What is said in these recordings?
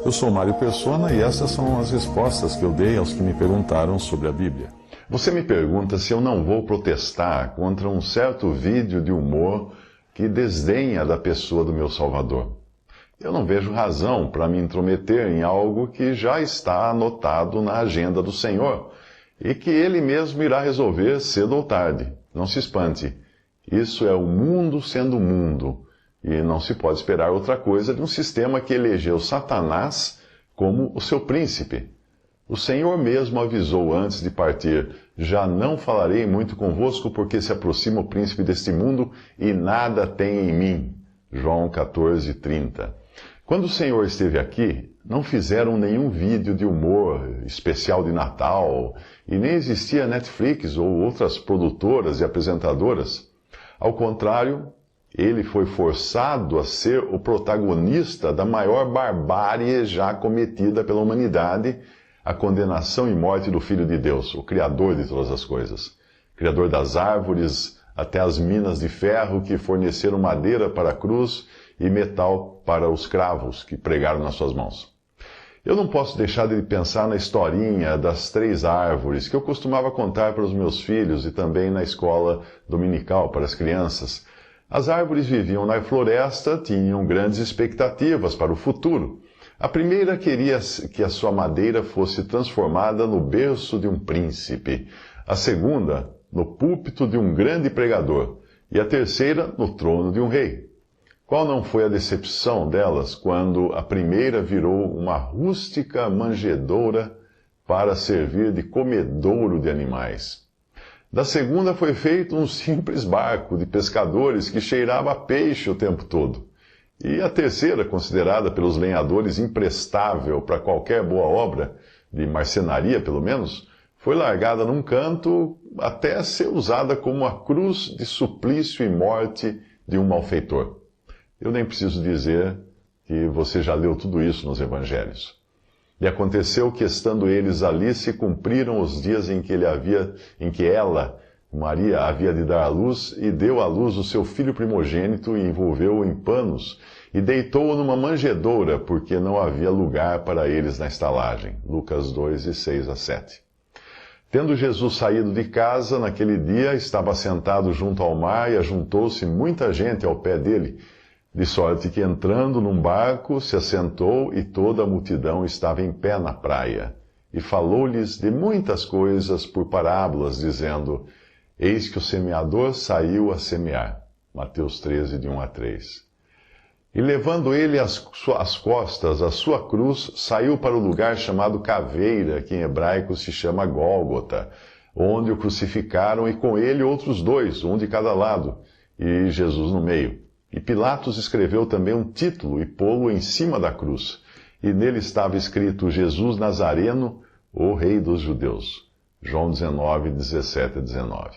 Eu sou Mário Persona e essas são as respostas que eu dei aos que me perguntaram sobre a Bíblia. Você me pergunta se eu não vou protestar contra um certo vídeo de humor que desdenha da pessoa do meu Salvador. Eu não vejo razão para me intrometer em algo que já está anotado na agenda do Senhor e que Ele mesmo irá resolver cedo ou tarde. Não se espante. Isso é o mundo sendo mundo. E não se pode esperar outra coisa de um sistema que elegeu Satanás como o seu príncipe. O Senhor mesmo avisou antes de partir: já não falarei muito convosco, porque se aproxima o príncipe deste mundo e nada tem em mim. João 14:30. Quando o Senhor esteve aqui, não fizeram nenhum vídeo de humor especial de Natal, e nem existia Netflix ou outras produtoras e apresentadoras. Ao contrário, ele foi forçado a ser o protagonista da maior barbárie já cometida pela humanidade, a condenação e morte do Filho de Deus, o Criador de todas as coisas. Criador das árvores, até as minas de ferro que forneceram madeira para a cruz e metal para os cravos que pregaram nas suas mãos. Eu não posso deixar de pensar na historinha das 3 árvores que eu costumava contar para os meus filhos e também na escola dominical para as crianças. As árvores viviam na floresta, tinham grandes expectativas para o futuro. A primeira queria que a sua madeira fosse transformada no berço de um príncipe. A segunda, no púlpito de um grande pregador. E a terceira, no trono de um rei. Qual não foi a decepção delas quando a primeira virou uma rústica manjedoura para servir de comedouro de animais? Da segunda foi feito um simples barco de pescadores que cheirava a peixe o tempo todo. E a terceira, considerada pelos lenhadores imprestável para qualquer boa obra, de marcenaria pelo menos, foi largada num canto até ser usada como a cruz de suplício e morte de um malfeitor. Eu nem preciso dizer que você já leu tudo isso nos evangelhos. E aconteceu que, estando eles ali, se cumpriram os dias em que ela, Maria, havia de dar à luz, e deu à luz o seu filho primogênito, e envolveu-o em panos, e deitou-o numa manjedoura, porque não havia lugar para eles na estalagem. Lucas 2, 6-7. Tendo Jesus saído de casa, naquele dia, estava sentado junto ao mar, e ajuntou-se muita gente ao pé dele, de sorte que, entrando num barco, se assentou, e toda a multidão estava em pé na praia. E falou-lhes de muitas coisas por parábolas, dizendo: Eis que o semeador saiu a semear. Mateus 13, de 1-3. E levando ele às costas a sua cruz, saiu para o lugar chamado Caveira, que em hebraico se chama Gólgota, onde o crucificaram, e com ele outros 2, um de cada lado, e Jesus no meio. E Pilatos escreveu também um título e pô-lo em cima da cruz. E nele estava escrito: Jesus Nazareno, o Rei dos Judeus. João 19, 17-19.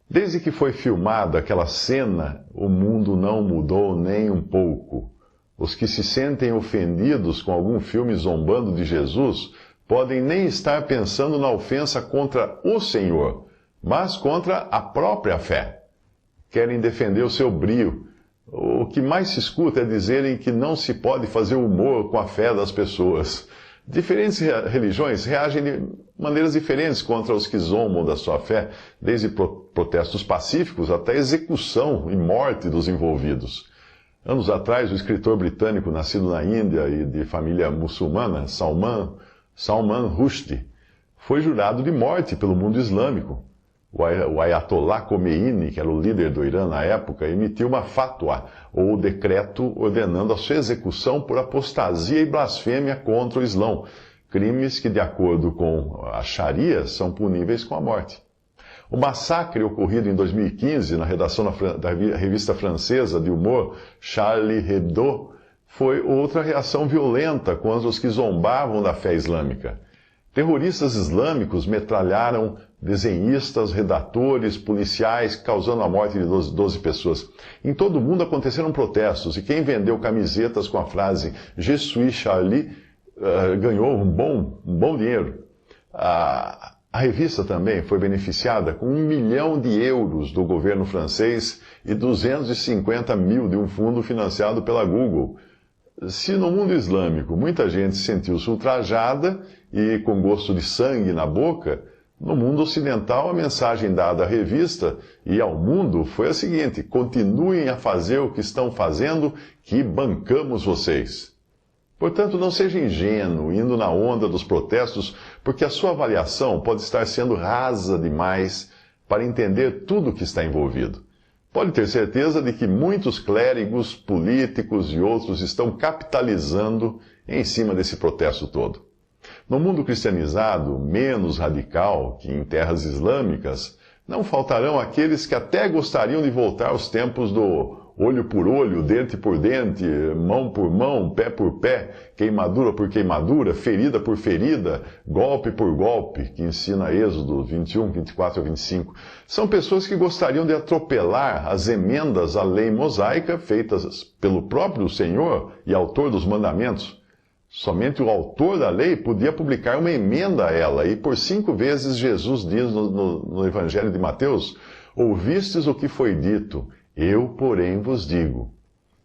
Desde que foi filmada aquela cena, o mundo não mudou nem um pouco. Os que se sentem ofendidos com algum filme zombando de Jesus podem nem estar pensando na ofensa contra o Senhor, mas contra a própria fé. Querem defender o seu brio. O que mais se escuta é dizerem que não se pode fazer humor com a fé das pessoas. Diferentes religiões reagem de maneiras diferentes contra os que zombam da sua fé, desde protestos pacíficos até execução e morte dos envolvidos. Anos atrás, o escritor britânico nascido na Índia e de família muçulmana, Salman Rushdie, foi jurado de morte pelo mundo islâmico. O Ayatollah Khomeini, que era o líder do Irã na época, emitiu uma fatwa, ou decreto, ordenando a sua execução por apostasia e blasfêmia contra o Islão, crimes que, de acordo com a Sharia, são puníveis com a morte. O massacre ocorrido em 2015 na redação da revista francesa de humor Charlie Hebdo foi outra reação violenta contra os que zombavam da fé islâmica. Terroristas islâmicos metralharam desenhistas, redatores, policiais, causando a morte de 12 pessoas. Em todo o mundo aconteceram protestos, e quem vendeu camisetas com a frase "Je suis Charlie" ganhou um bom dinheiro. A revista também foi beneficiada com 1 milhão de euros do governo francês e 250 mil de um fundo financiado pela Google. Se no mundo islâmico muita gente sentiu-se ultrajada e com gosto de sangue na boca, no mundo ocidental a mensagem dada à revista e ao mundo foi a seguinte: continuem a fazer o que estão fazendo, que bancamos vocês. Portanto, não seja ingênuo indo na onda dos protestos, porque a sua avaliação pode estar sendo rasa demais para entender tudo o que está envolvido. Pode ter certeza de que muitos clérigos, políticos e outros estão capitalizando em cima desse protesto todo. No mundo cristianizado, menos radical que em terras islâmicas, não faltarão aqueles que até gostariam de voltar aos tempos do olho por olho, dente por dente, mão por mão, pé por pé, queimadura por queimadura, ferida por ferida, golpe por golpe, que ensina Êxodo 21, 24 a 25. São pessoas que gostariam de atropelar as emendas à lei mosaica feitas pelo próprio Senhor e autor dos mandamentos. Somente o autor da lei podia publicar uma emenda a ela, e por 5 vezes Jesus diz no Evangelho de Mateus: ouvistes o que foi dito, eu, porém, vos digo.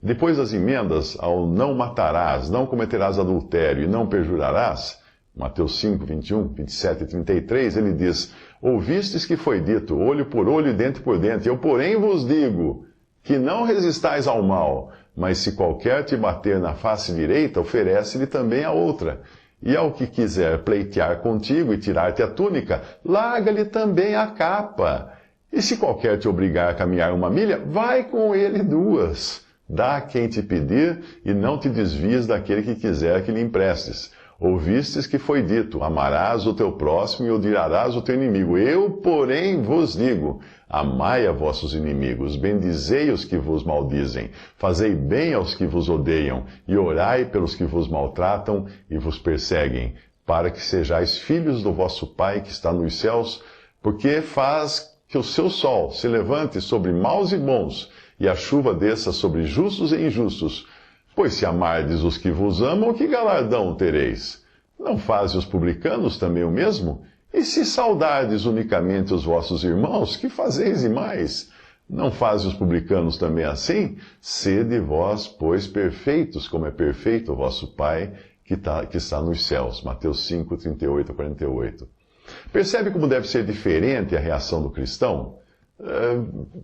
Depois das emendas ao não matarás, não cometerás adultério e não perjurarás, Mateus 5, 21, 27 e 33, ele diz: ouvistes que foi dito, olho por olho e dente por dente, eu, porém, vos digo, que não resistais ao mal, mas se qualquer te bater na face direita, oferece-lhe também a outra. E ao que quiser pleitear contigo e tirar-te a túnica, larga-lhe também a capa. E se qualquer te obrigar a caminhar 1 milha, vai com ele 2. Dá a quem te pedir, e não te desvies daquele que quiser que lhe emprestes. Ouvistes que foi dito, amarás o teu próximo e odiarás o teu inimigo. Eu, porém, vos digo, amai a vossos inimigos, bendizei os que vos maldizem, fazei bem aos que vos odeiam, e orai pelos que vos maltratam e vos perseguem, para que sejais filhos do vosso Pai que está nos céus, porque faz que o seu sol se levante sobre maus e bons, e a chuva desça sobre justos e injustos. Pois se amardes os que vos amam, que galardão tereis? Não fazem os publicanos também o mesmo? E se saudardes unicamente os vossos irmãos, que fazeis e mais? Não fazem os publicanos também assim? Sede vós, pois, perfeitos, como é perfeito o vosso Pai que está nos céus. Mateus 5, 38 a 48. Percebe como deve ser diferente a reação do cristão?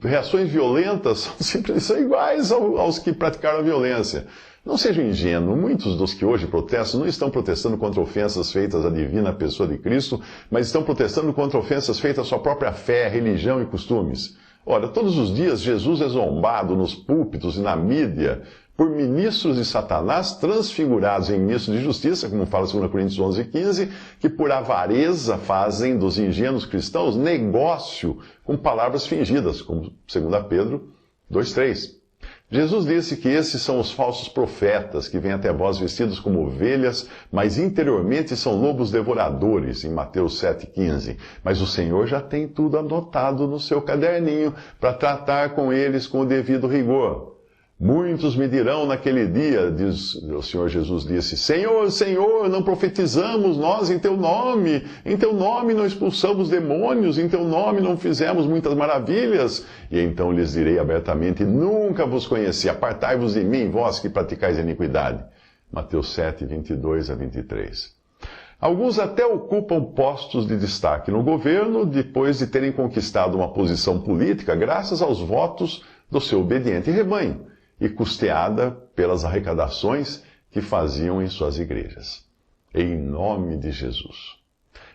Reações violentas são iguais aos que praticaram a violência. Não seja ingênuo, muitos dos que hoje protestam não estão protestando contra ofensas feitas à divina pessoa de Cristo, mas estão protestando contra ofensas feitas à sua própria fé, religião e costumes. Ora, todos os dias Jesus é zombado nos púlpitos e na mídia por ministros de Satanás transfigurados em ministros de justiça, como fala 2 Coríntios 11, 15, que por avareza fazem dos ingênuos cristãos negócio com palavras fingidas, como 2 Pedro 2, 3. Jesus disse que esses são os falsos profetas, que vêm até vós vestidos como ovelhas, mas interiormente são lobos devoradores, em Mateus 7,15. Mas o Senhor já tem tudo anotado no seu caderninho, para tratar com eles com o devido rigor. Muitos me dirão naquele dia, diz o Senhor Jesus disse: Senhor, Senhor, não profetizamos nós em teu nome não expulsamos demônios, em teu nome não fizemos muitas maravilhas. E então lhes direi abertamente: nunca vos conheci, apartai-vos de mim, vós que praticais iniquidade. Mateus 7, 22 a 23. Alguns até ocupam postos de destaque no governo depois de terem conquistado uma posição política graças aos votos do seu obediente rebanho e custeada pelas arrecadações que faziam em suas igrejas. Em nome de Jesus.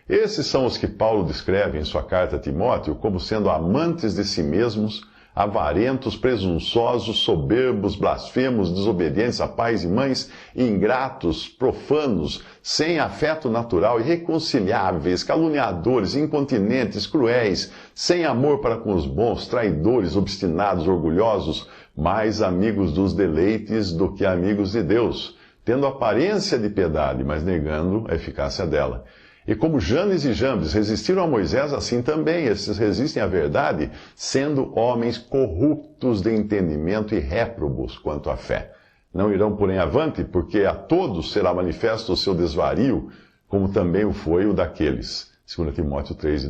Esses são os que Paulo descreve em sua carta a Timóteo como sendo amantes de si mesmos, avarentos, presunçosos, soberbos, blasfemos, desobedientes a pais e mães, ingratos, profanos, sem afeto natural, irreconciliáveis, caluniadores, incontinentes, cruéis, sem amor para com os bons, traidores, obstinados, orgulhosos, mais amigos dos deleites do que amigos de Deus, tendo aparência de piedade, mas negando a eficácia dela. E como Janes e Jambres resistiram a Moisés, assim também esses resistem à verdade, sendo homens corruptos de entendimento e réprobos quanto à fé. Não irão, porém, avante, porque a todos será manifesto o seu desvario, como também o foi o daqueles. 2 Timóteo 3,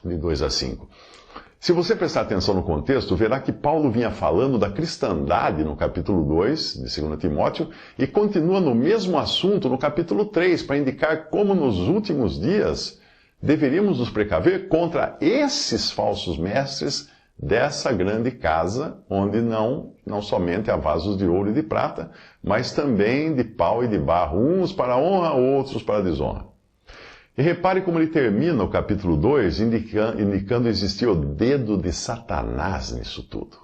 de 2 a 5. Se você prestar atenção no contexto, verá que Paulo vinha falando da cristandade no capítulo 2 de 2 Timóteo e continua no mesmo assunto no capítulo 3, para indicar como nos últimos dias deveríamos nos precaver contra esses falsos mestres dessa grande casa, onde não somente há vasos de ouro e de prata, mas também de pau e de barro, uns para a honra, outros para a desonra. E repare como ele termina o capítulo 2, indicando existir o dedo de Satanás nisso tudo.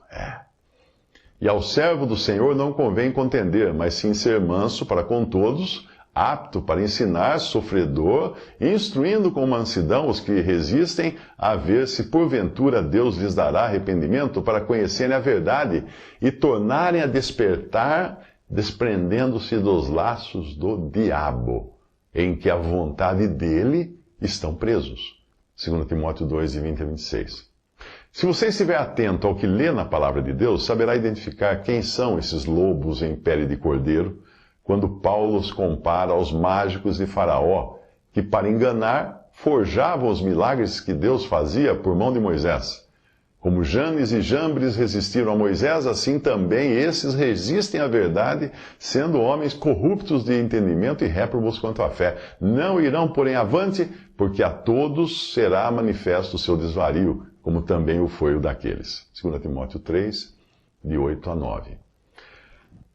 E ao servo do Senhor não convém contender, mas sim ser manso para com todos, apto para ensinar, sofredor, instruindo com mansidão os que resistem, a ver se porventura Deus lhes dará arrependimento para conhecerem a verdade e tornarem a despertar, desprendendo-se dos laços do diabo, em que a vontade dele estão presos. 2 Timóteo 2, de 20 a 26. Se você estiver atento ao que lê na palavra de Deus, saberá identificar quem são esses lobos em pele de cordeiro, quando Paulo os compara aos mágicos de Faraó, que para enganar forjavam os milagres que Deus fazia por mão de Moisés. Como Janes e Jambres resistiram a Moisés, assim também esses resistem à verdade, sendo homens corruptos de entendimento e réprobos quanto à fé. Não irão, porém, avante, porque a todos será manifesto o seu desvario, como também o foi o daqueles. 2 Timóteo 3, de 8 a 9.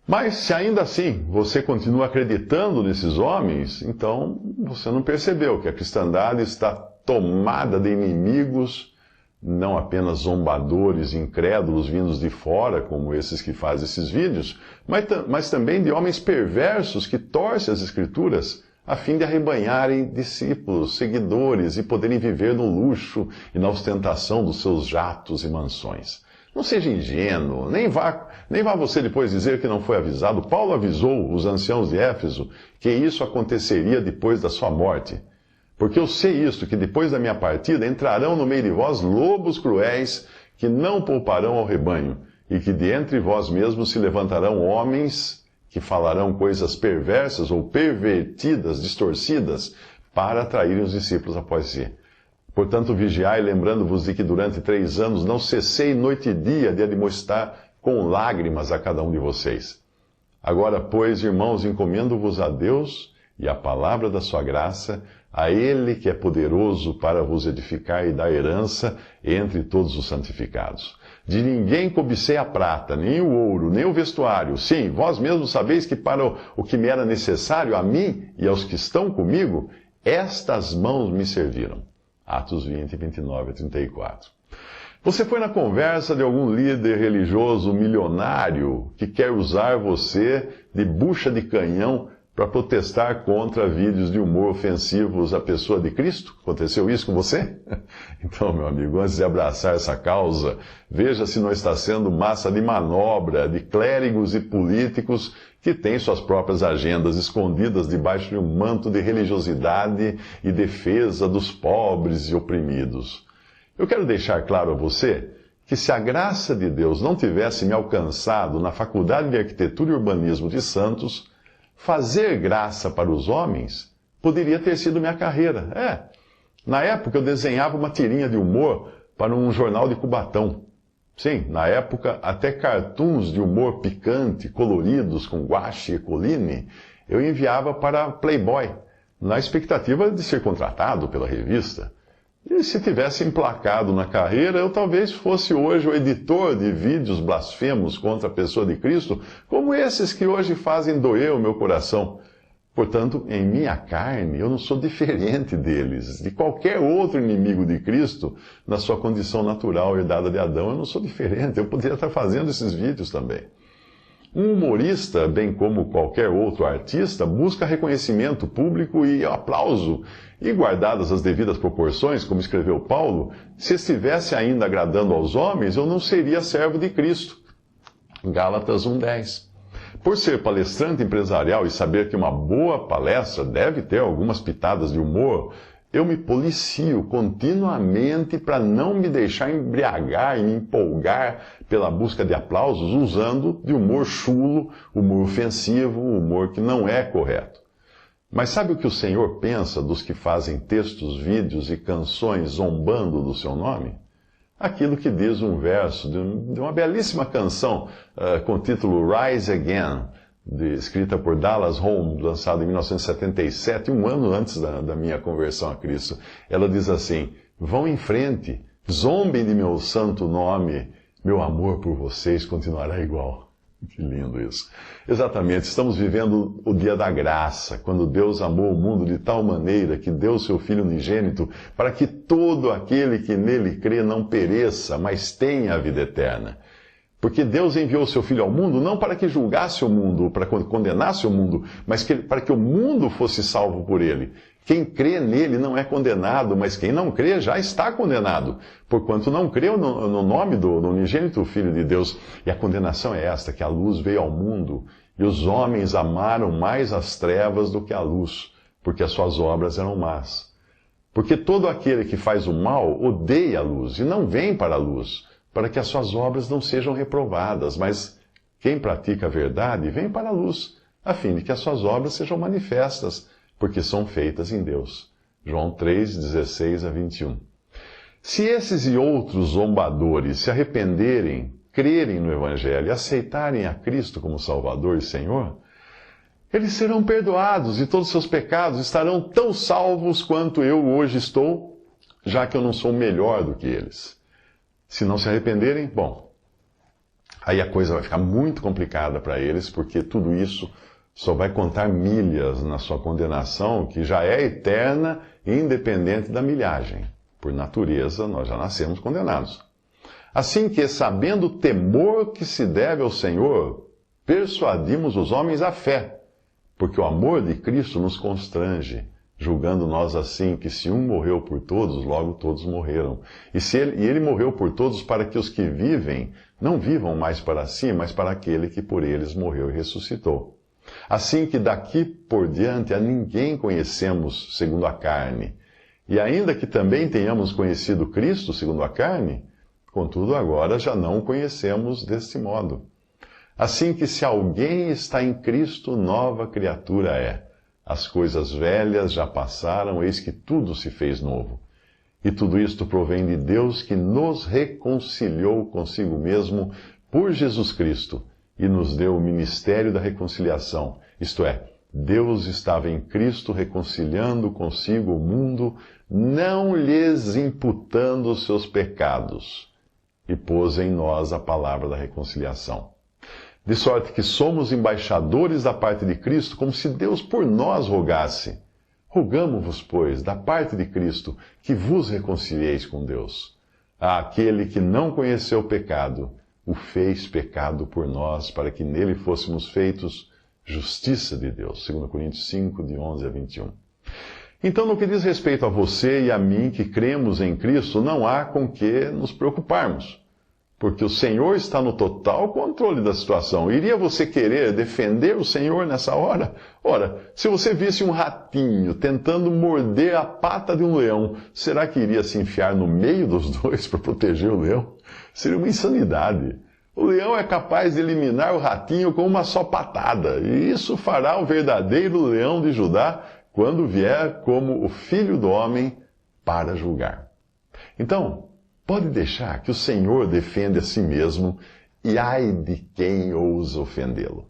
Mas, se ainda assim você continua acreditando nesses homens, então você não percebeu que a cristandade está tomada de inimigos, não apenas zombadores, incrédulos vindos de fora, como esses que fazem esses vídeos, mas também de homens perversos que torcem as Escrituras a fim de arrebanharem discípulos, seguidores e poderem viver no luxo e na ostentação dos seus jatos e mansões. Não seja ingênuo, nem vá você depois dizer que não foi avisado. Paulo avisou os anciãos de Éfeso que isso aconteceria depois da sua morte. Porque eu sei isto, que depois da minha partida entrarão no meio de vós lobos cruéis que não pouparão ao rebanho, e que de entre vós mesmos se levantarão homens que falarão coisas perversas ou pervertidas, distorcidas, para atraírem os discípulos após si. Portanto, vigiai, lembrando-vos de que durante 3 anos não cessei noite e dia de admoestar com lágrimas a cada um de vocês. Agora, pois, irmãos, encomendo-vos a Deus e à palavra da sua graça, a Ele que é poderoso para vos edificar e dar herança entre todos os santificados. De ninguém cobicei a prata, nem o ouro, nem o vestuário. Sim, vós mesmos sabeis que para o que me era necessário, a mim e aos que estão comigo, estas mãos me serviram. Atos 20, 29 a 34. Você foi na conversa de algum líder religioso milionário que quer usar você de bucha de canhão para protestar contra vídeos de humor ofensivos à pessoa de Cristo? Aconteceu isso com você? Então, meu amigo, antes de abraçar essa causa, veja se não está sendo massa de manobra de clérigos e políticos que têm suas próprias agendas escondidas debaixo de um manto de religiosidade e defesa dos pobres e oprimidos. Eu quero deixar claro a você que se a graça de Deus não tivesse me alcançado na Faculdade de Arquitetura e Urbanismo de Santos, fazer graça para os homens poderia ter sido minha carreira. Na época eu desenhava uma tirinha de humor para um jornal de Cubatão. Sim, na época até cartoons de humor picante, coloridos com guache e coline, eu enviava para Playboy, na expectativa de ser contratado pela revista. E se tivesse emplacado na carreira, eu talvez fosse hoje o editor de vídeos blasfemos contra a pessoa de Cristo, como esses que hoje fazem doer o meu coração. Portanto, em minha carne, eu não sou diferente deles, de qualquer outro inimigo de Cristo, na sua condição natural herdada de Adão, eu não sou diferente, eu poderia estar fazendo esses vídeos também. Um humorista, bem como qualquer outro artista, busca reconhecimento público e aplauso. E guardadas as devidas proporções, como escreveu Paulo, se estivesse ainda agradando aos homens, eu não seria servo de Cristo. Gálatas 1:10. Por ser palestrante empresarial e saber que uma boa palestra deve ter algumas pitadas de humor, eu me policio continuamente para não me deixar embriagar e me empolgar pela busca de aplausos usando de humor chulo, humor ofensivo, humor que não é correto. Mas sabe o que o Senhor pensa dos que fazem textos, vídeos e canções zombando do seu nome? aquilo que diz um verso de uma belíssima canção com o título Rise Again, escrita por Dallas Holm, lançada em 1977, um ano antes da minha conversão a Cristo. Ela diz assim: vão em frente, zombem de meu santo nome, meu amor por vocês continuará igual. Que lindo isso. Exatamente, estamos vivendo o dia da graça, quando Deus amou o mundo de tal maneira que deu o seu Filho unigênito para que todo aquele que nele crê não pereça, mas tenha a vida eterna. Porque Deus enviou o seu Filho ao mundo não para que julgasse o mundo, para que condenasse o mundo, mas para que o mundo fosse salvo por ele. Quem crê nele não é condenado, mas quem não crê já está condenado, porquanto não creu no nome do unigênito Filho de Deus. E a condenação é esta, que a luz veio ao mundo, e os homens amaram mais as trevas do que a luz, porque as suas obras eram más. Porque todo aquele que faz o mal odeia a luz, e não vem para a luz, para que as suas obras não sejam reprovadas, mas quem pratica a verdade vem para a luz, a fim de que as suas obras sejam manifestas, porque são feitas em Deus. João 3, 16 a 21. Se esses e outros zombadores se arrependerem, crerem no Evangelho e aceitarem a Cristo como Salvador e Senhor, eles serão perdoados e todos os seus pecados estarão tão salvos quanto eu hoje estou, já que eu não sou melhor do que eles. Se não se arrependerem, bom, aí a coisa vai ficar muito complicada para eles, porque tudo isso só vai contar milhas na sua condenação, que já é eterna e independente da milhagem. Por natureza, nós já nascemos condenados. Assim que, sabendo o temor que se deve ao Senhor, persuadimos os homens à fé, porque o amor de Cristo nos constrange, julgando nós assim, que se um morreu por todos, logo todos morreram. E ele morreu por todos para que os que vivem não vivam mais para si, mas para aquele que por eles morreu e ressuscitou. Assim que daqui por diante a ninguém conhecemos segundo a carne. E ainda que também tenhamos conhecido Cristo segundo a carne, contudo agora já não o conhecemos deste modo. Assim que se alguém está em Cristo, nova criatura é. As coisas velhas já passaram, eis que tudo se fez novo. E tudo isto provém de Deus, que nos reconciliou consigo mesmo por Jesus Cristo e nos deu o ministério da reconciliação. Isto é, Deus estava em Cristo reconciliando consigo o mundo, não lhes imputando os seus pecados, e pôs em nós a palavra da reconciliação. De sorte que somos embaixadores da parte de Cristo, como se Deus por nós rogasse. Rogamo-vos, pois, da parte de Cristo, que vos reconcilieis com Deus. Àquele que não conheceu o pecado, o fez pecado por nós, para que nele fôssemos feitos justiça de Deus. 2 Coríntios 5, de 11 a 21. Então, no que diz respeito a você e a mim, que cremos em Cristo, não há com que nos preocuparmos, porque o Senhor está no total controle da situação. Iria você querer defender o Senhor nessa hora? Ora, se você visse um ratinho tentando morder a pata de um leão, será que iria se enfiar no meio dos dois para proteger o leão? Seria uma insanidade. O leão é capaz de eliminar o ratinho com uma só patada, e isso fará o verdadeiro leão de Judá quando vier como o Filho do Homem para julgar. Então, pode deixar que o Senhor defenda a si mesmo, e ai de quem ousa ofendê-lo.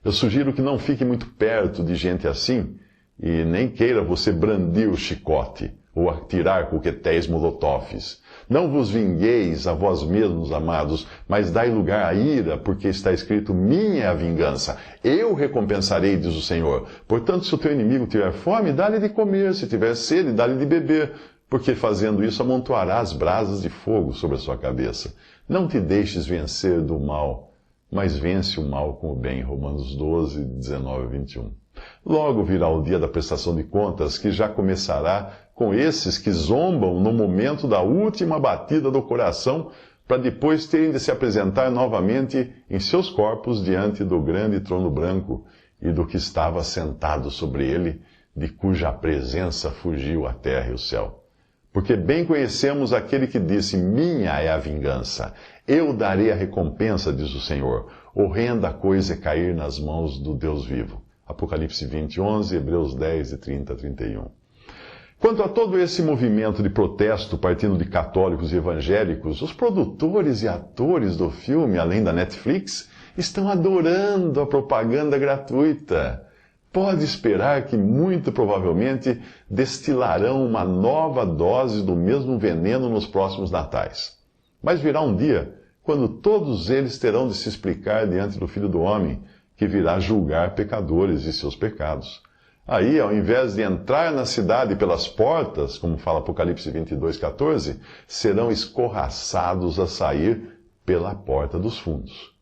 Eu sugiro que não fique muito perto de gente assim, e nem queira você brandir o chicote, ou atirar coquetéis molotovs. Não vos vingueis a vós mesmos, amados, mas dai lugar à ira, porque está escrito, minha é a vingança, eu recompensarei, diz o Senhor. Portanto, se o teu inimigo tiver fome, dá-lhe de comer, se tiver sede, dá-lhe de beber, porque fazendo isso amontoarás brasas de fogo sobre a sua cabeça. Não te deixes vencer do mal, mas vence o mal com o bem. Romanos 12, 19 a 21. Logo virá o dia da prestação de contas, que já começará com esses que zombam no momento da última batida do coração, para depois terem de se apresentar novamente em seus corpos diante do grande trono branco e do que estava sentado sobre ele, de cuja presença fugiu a terra e o céu. Porque bem conhecemos aquele que disse, minha é a vingança, eu darei a recompensa, diz o Senhor. Horrenda coisa é cair nas mãos do Deus vivo. Apocalipse 20, 11, Hebreus 10, de 30 a 31. Quanto a todo esse movimento de protesto partindo de católicos e evangélicos, os produtores e atores do filme, além da Netflix, estão adorando a propaganda gratuita. Pode esperar que, muito provavelmente, destilarão uma nova dose do mesmo veneno nos próximos natais. Mas virá um dia quando todos eles terão de se explicar diante do Filho do Homem, que virá julgar pecadores e seus pecados. Aí, ao invés de entrar na cidade pelas portas, como fala Apocalipse 22:14, serão escorraçados a sair pela porta dos fundos.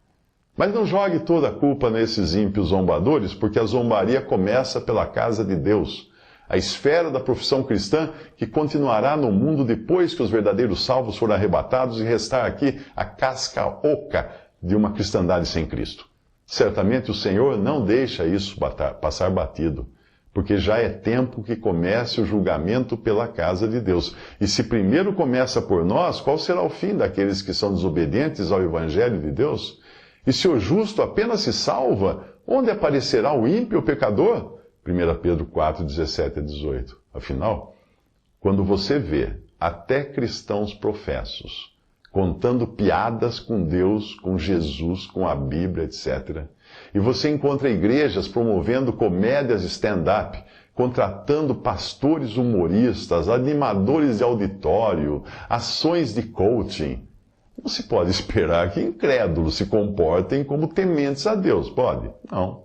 Mas não jogue toda a culpa nesses ímpios zombadores, porque a zombaria começa pela casa de Deus, a esfera da profissão cristã que continuará no mundo depois que os verdadeiros salvos forem arrebatados e restar aqui a casca oca de uma cristandade sem Cristo. Certamente o Senhor não deixa isso passar batido, porque já é tempo que comece o julgamento pela casa de Deus. E se primeiro começa por nós, qual será o fim daqueles que são desobedientes ao Evangelho de Deus? E se o justo apenas se salva, onde aparecerá o ímpio, o pecador? 1 Pedro 4:17-18. Afinal, quando você vê até cristãos professos contando piadas com Deus, com Jesus, com a Bíblia, etc., e você encontra igrejas promovendo comédias stand-up, contratando pastores humoristas, animadores de auditório, ações de coaching, não se pode esperar que incrédulos se comportem como tementes a Deus, pode? Não.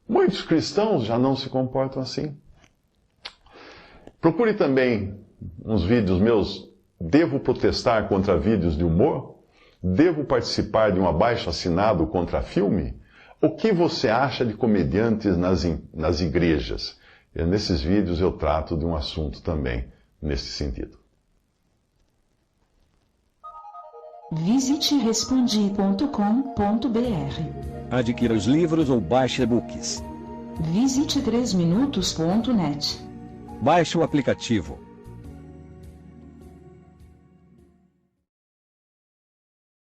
Muitos cristãos já não se comportam assim. Procure também uns vídeos meus. Devo protestar contra vídeos de humor? Devo participar de um abaixo-assinado contra filme? O que você acha de comediantes nas igrejas? Nesses vídeos eu trato de um assunto também nesse sentido. Visite respondi.com.br. Adquira os livros ou baixe e-books. Visite 3minutos.net. Baixe o aplicativo.